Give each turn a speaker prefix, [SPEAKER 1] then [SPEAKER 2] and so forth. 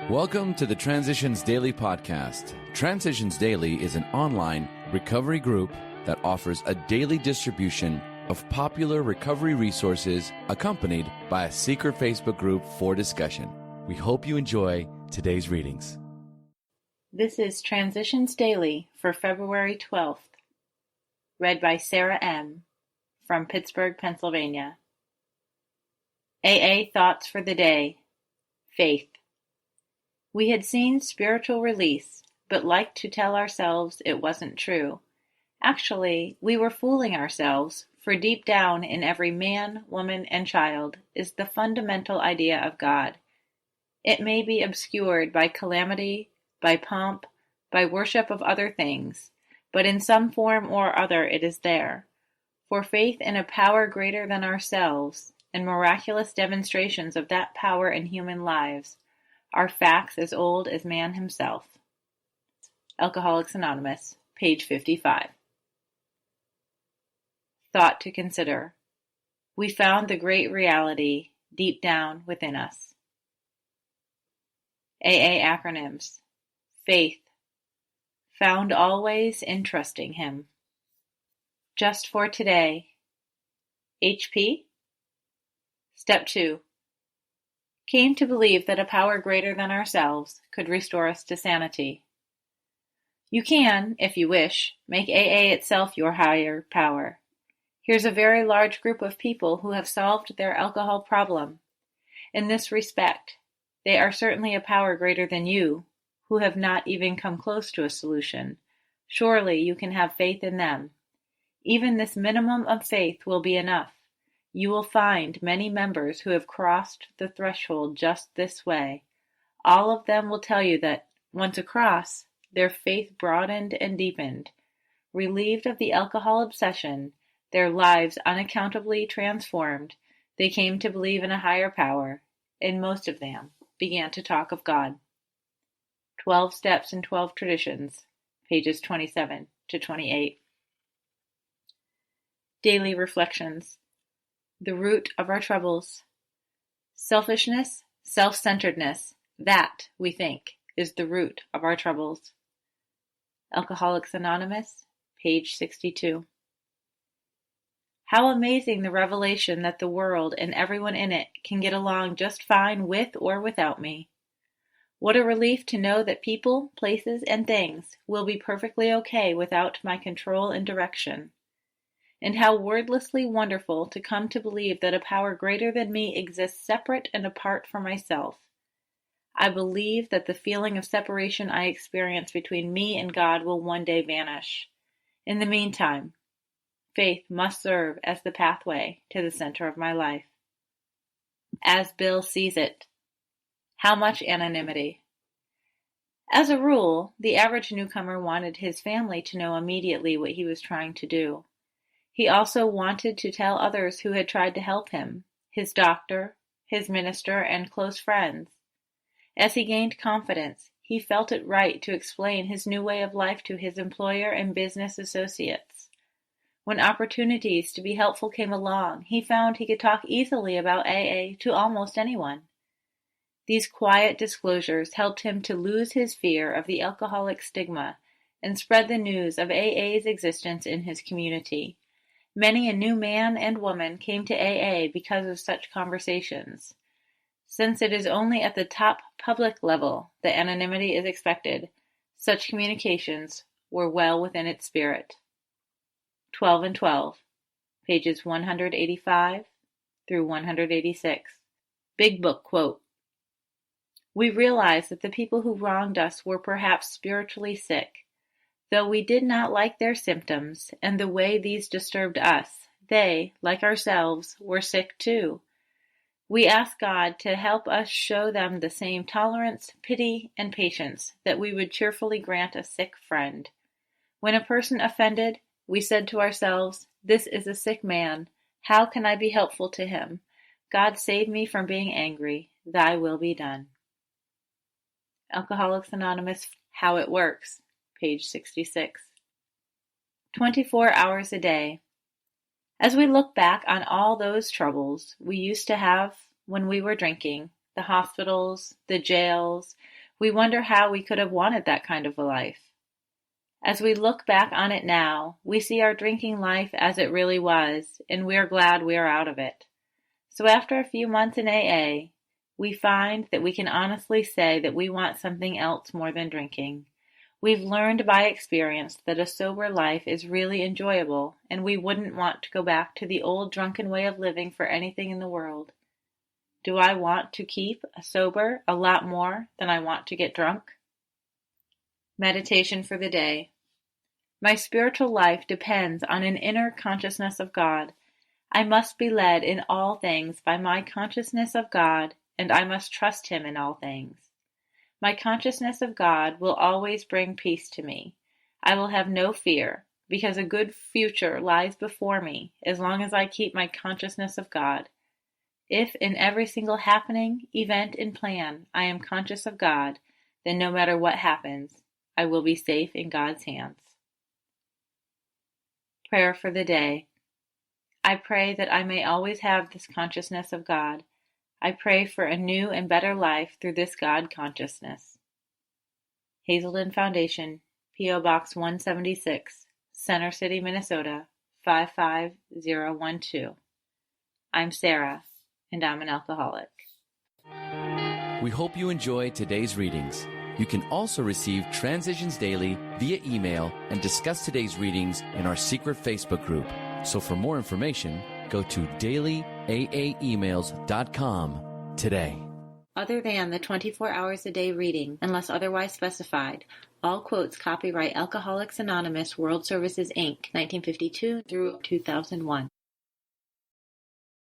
[SPEAKER 1] Welcome to the Transitions Daily podcast. Transitions Daily is an online recovery group that offers a daily distribution of popular recovery resources accompanied by a secret Facebook group for discussion. We hope you enjoy today's readings.
[SPEAKER 2] This is Transitions Daily for February 12th, read by Sarah M. from Pittsburgh, Pennsylvania. AA Thoughts for the Day. Faith. We had seen spiritual release, but liked to tell ourselves it wasn't true. Actually, we were fooling ourselves, for deep down in every man, woman, and child is the fundamental idea of God. It may be obscured by calamity, by pomp, by worship of other things, but in some form or other it is there. For faith in a power greater than ourselves, and miraculous demonstrations of that power in human lives, are facts as old as man himself. Alcoholics Anonymous, page 55. Thought to consider. We found the great reality deep down within us. AA acronyms. Faith. Found always in trusting Him. Just for today. HP. Step 2. Came to believe that a power greater than ourselves could restore us to sanity. You can, if you wish, make AA itself your higher power. Here's a very large group of people who have solved their alcohol problem. In this respect, they are certainly a power greater than you, who have not even come close to a solution. Surely you can have faith in them. Even this minimum of faith will be enough. You will find many members who have crossed the threshold just this way. All of them will tell you that, once across, their faith broadened and deepened. Relieved of the alcohol obsession, their lives unaccountably transformed, they came to believe in a higher power, and most of them began to talk of God. 12 Steps and 12 Traditions, pages 27 to 28. Daily Reflections. The root of our troubles. Selfishness, self-centeredness, that, we think, is the root of our troubles. Alcoholics Anonymous, page 62. How amazing the revelation that the world and everyone in it can get along just fine with or without me. What a relief to know that people, places, and things will be perfectly okay without my control and direction. And how wordlessly wonderful to come to believe that a power greater than me exists separate and apart from myself. I believe that the feeling of separation I experience between me and God will one day vanish. In the meantime, faith must serve as the pathway to the center of my life. As Bill sees it. How much anonymity? As a rule, the average newcomer wanted his family to know immediately what he was trying to do. He also wanted to tell others who had tried to help him, his doctor, his minister, and close friends. As he gained confidence, he felt it right to explain his new way of life to his employer and business associates. When opportunities to be helpful came along, he found he could talk easily about AA to almost anyone. These quiet disclosures helped him to lose his fear of the alcoholic stigma and spread the news of AA's existence in his community. Many a new man and woman came to AA because of such conversations. Since it is only at the top public level that anonymity is expected, such communications were well within its spirit. 12 and 12, pages 185 through 186. Big Book quote. We realized that the people who wronged us were perhaps spiritually sick. Though we did not like their symptoms and the way these disturbed us, they, like ourselves, were sick too. We asked God to help us show them the same tolerance, pity, and patience that we would cheerfully grant a sick friend. When a person offended, we said to ourselves, "This is a sick man. How can I be helpful to him? God save me from being angry. Thy will be done." Alcoholics Anonymous, How It Works, page 66. 24 hours a day. As we look back on all those troubles we used to have when we were drinking, the hospitals, the jails, We wonder how we could have wanted that kind of a life. As we look back on it now, we see our drinking life as it really was, and we're glad we're out of it. So after a few months in AA, we find that we can honestly say that we want something else more than drinking. We've learned by experience that a sober life is really enjoyable, and we wouldn't want to go back to the old drunken way of living for anything in the world. Do I want to keep sober a lot more than I want to get drunk? Meditation for the day. My spiritual life depends on an inner consciousness of God. I must be led in all things by my consciousness of God, and I must trust Him in all things. My consciousness of God will always bring peace to me. I will have no fear, because a good future lies before me as long as I keep my consciousness of God. If in every single happening, event, and plan I am conscious of God, then no matter what happens, I will be safe in God's hands. Prayer for the day. I pray that I may always have this consciousness of God. I pray for a new and better life through this God consciousness. Hazelden Foundation, P.O. Box 176, Center City, Minnesota, 55012. I'm Sarah, and I'm an alcoholic.
[SPEAKER 1] We hope you enjoyed today's readings. You can also receive Transitions Daily via email and discuss today's readings in our secret Facebook group. So for more information, go to dailyaaemails.com today.
[SPEAKER 2] Other than the 24 hours a day reading, unless otherwise specified, all quotes copyright Alcoholics Anonymous World Services, Inc., 1952 through 2001.